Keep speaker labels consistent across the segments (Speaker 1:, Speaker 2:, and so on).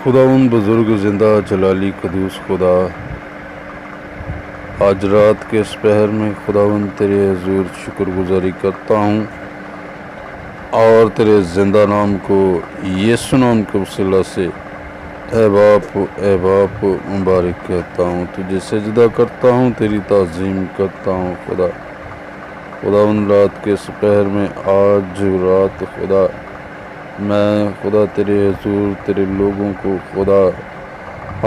Speaker 1: خداوند بزرگ زندہ جلالی قدوس خدا، آج رات کے اس پہر میں خداوند تیرے حضور شکر گزاری کرتا ہوں اور تیرے زندہ نام کو یسوع نام کے وسیلہ سے اے باپ مبارک کہتا ہوں، تجھے سجدہ کرتا ہوں، تیری تعظیم کرتا ہوں خداوند رات کے اس پہر میں آج رات میں تیرے حضور تیرے لوگوں کو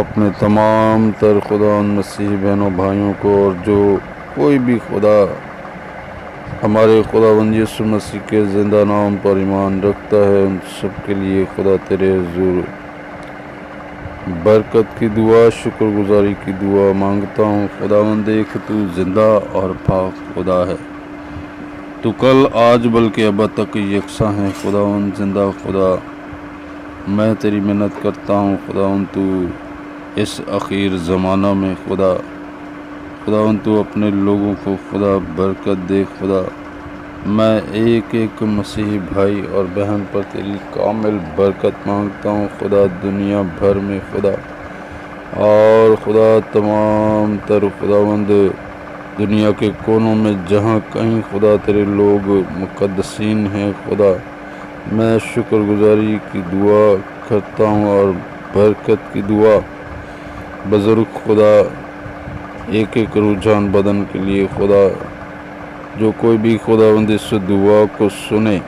Speaker 1: اپنے تمام تر مسیحی بہنوں بھائیوں کو اور جو کوئی بھی ہمارے خداوند یسوع مسیح کے زندہ نام پر ایمان رکھتا ہے، ان سب کے لیے تیرے حضور برکت کی دعا، شکر گزاری کی دعا مانگتا ہوں۔ خداوند دیکھ تو زندہ اور پاک خدا ہے، تو کل آج بلکہ ابد تک یکساں ہے خداوند زندہ خدا۔ میں تیری منت کرتا ہوں خداوند، تو اس اخیر زمانہ میں خداوند تو اپنے لوگوں کو برکت دے میں ایک ایک مسیحی بھائی اور بہن پر تیری کامل برکت مانگتا ہوں دنیا بھر میں اور تمام تر خداوند دنیا کے کونوں میں جہاں کہیں تیرے لوگ مقدسین ہیں میں شکر گزاری کی دعا کرتا ہوں اور برکت کی دعا بزرگ ایک ایک رجحان بدن کے لیے جو کوئی بھی خداوند اس دعا کو سنے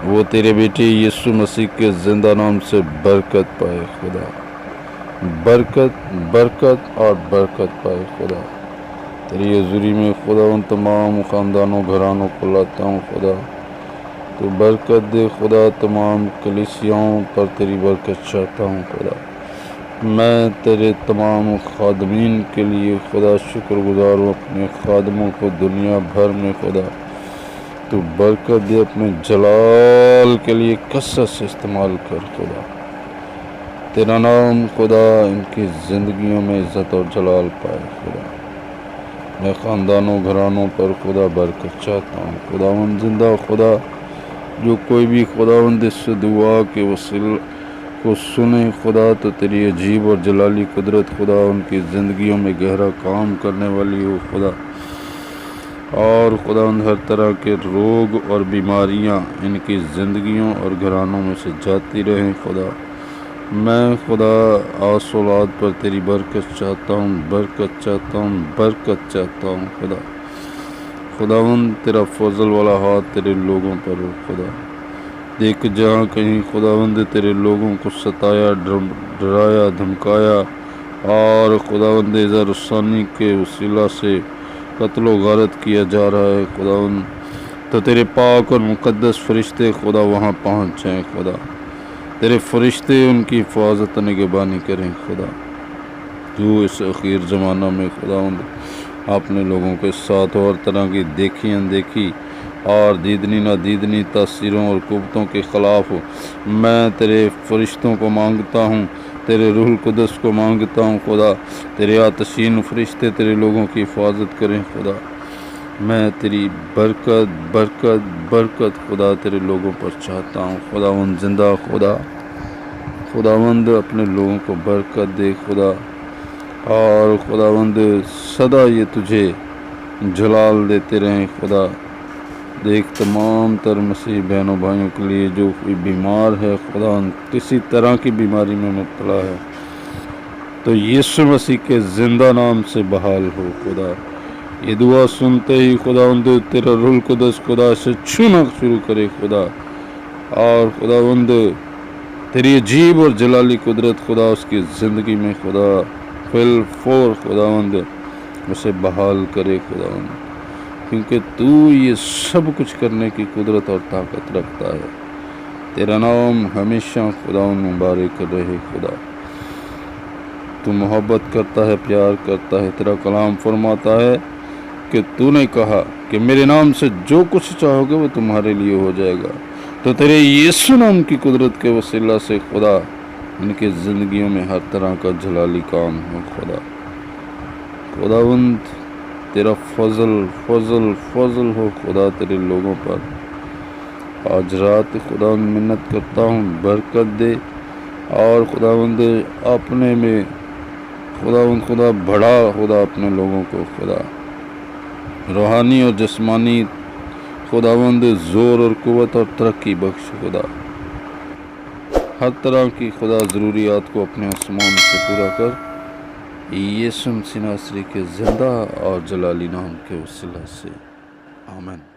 Speaker 1: وہ تیرے بیٹے یسوع مسیح کے زندہ نام سے برکت پائے برکت اور برکت پائے تیری حضوری میں خداوند تمام خاندانوں گھرانوں کو لاتا ہوں تو برکت دے تمام کلیسیاؤں پر تیری برکت چاہتا ہوں میں تیرے تمام خادمین کے لیے شکر گزار ہوں، اپنے خادموں کو دنیا بھر میں تو برکت دے، اپنے جلال کے لیے کثرت سے استعمال کر تیرا نام ان کی زندگیوں میں عزت اور جلال پائے میں خاندانوں گھرانوں پر برکت چاہتا ہوں خداوند زندہ جو کوئی بھی خداوند اس دعا کے وسیلے کو سنے تو تیری عجیب اور جلالی قدرت ان کی زندگیوں میں گہرا کام کرنے والی ہو اور ہر طرح کے روگ اور بیماریاں ان کی زندگیوں اور گھرانوں میں سے جاتی رہیں میں آس اولاد پر تیری برکت چاہتا ہوں برکت چاہتا ہوں خداوند تیرا فضل والا ہاتھ تیرے لوگوں پر ہو دیکھ جہاں کہیں خداوند تیرے لوگوں کو ستایا، ڈرایا، دھمکایا اور خداوند اظہار ثانی کے وسیلہ سے قتل و غارت کیا جا رہا ہے تو تیرے پاک اور مقدس فرشتے وہاں پہنچ جائیں تیرے فرشتے ان کی حفاظت نگہبانی کریں جو اس اخیر زمانہ میں اپنے لوگوں کے ساتھ اور طرح کی دیکھی اندیکھی اور دیدنی نادیدنی تاثیروں اور قوتوں کے خلاف میں تیرے فرشتوں کو مانگتا ہوں، تیرے روح القدس کو مانگتا ہوں تیرے آتشین فرشتے تیرے لوگوں کی حفاظت کریں میں تیری برکت تیرے لوگوں پر چاہتا ہوں خداوند زندہ خداوند اپنے لوگوں کو برکت دے اور خداوند سدا یہ تجھے جلال دیتے رہیں دیکھ تمام تر مسیح بہنوں بھائیوں کے لیے جو کوئی بیمار ہے کسی طرح کی بیماری میں مبتلا ہے تو یسوع مسیح کے زندہ نام سے بحال ہو یہ دعا سنتے ہی خداوند تیرا روح القدس سے چھونا شروع کرے اور خداوند تیری عجیب اور جلالی قدرت اس کی زندگی میں خداوند اسے بحال کرے کیونکہ تو یہ سب کچھ کرنے کی قدرت اور طاقت رکھتا ہے تیرا نام ہمیشہ مبارک رہے تو محبت کرتا ہے، پیار کرتا ہے، تیرا کلام فرماتا ہے کہ تو نے کہا کہ میرے نام سے جو کچھ چاہو گے وہ تمہارے لیے ہو جائے گا تو تیرے یسوع نام کی قدرت کے وسیلہ سے ان کی زندگیوں میں ہر طرح کا جلالی کام ہو خداوند تیرا فضل ہو تیرے لوگوں پر آج رات منت کرتا ہوں برکت دے اور خداوند اپنے میں خدا بڑھا خدا اپنے لوگوں کو خدا روحانی اور جسمانی خداوند زور اور قوت اور ترقی بخش خدا ہر طرح کی خدا ضروریات کو اپنے آسمان سے پورا کر یسوع مسیح ناصری کے زندہ اور جلالی نام کے وسیلہ سے آمین۔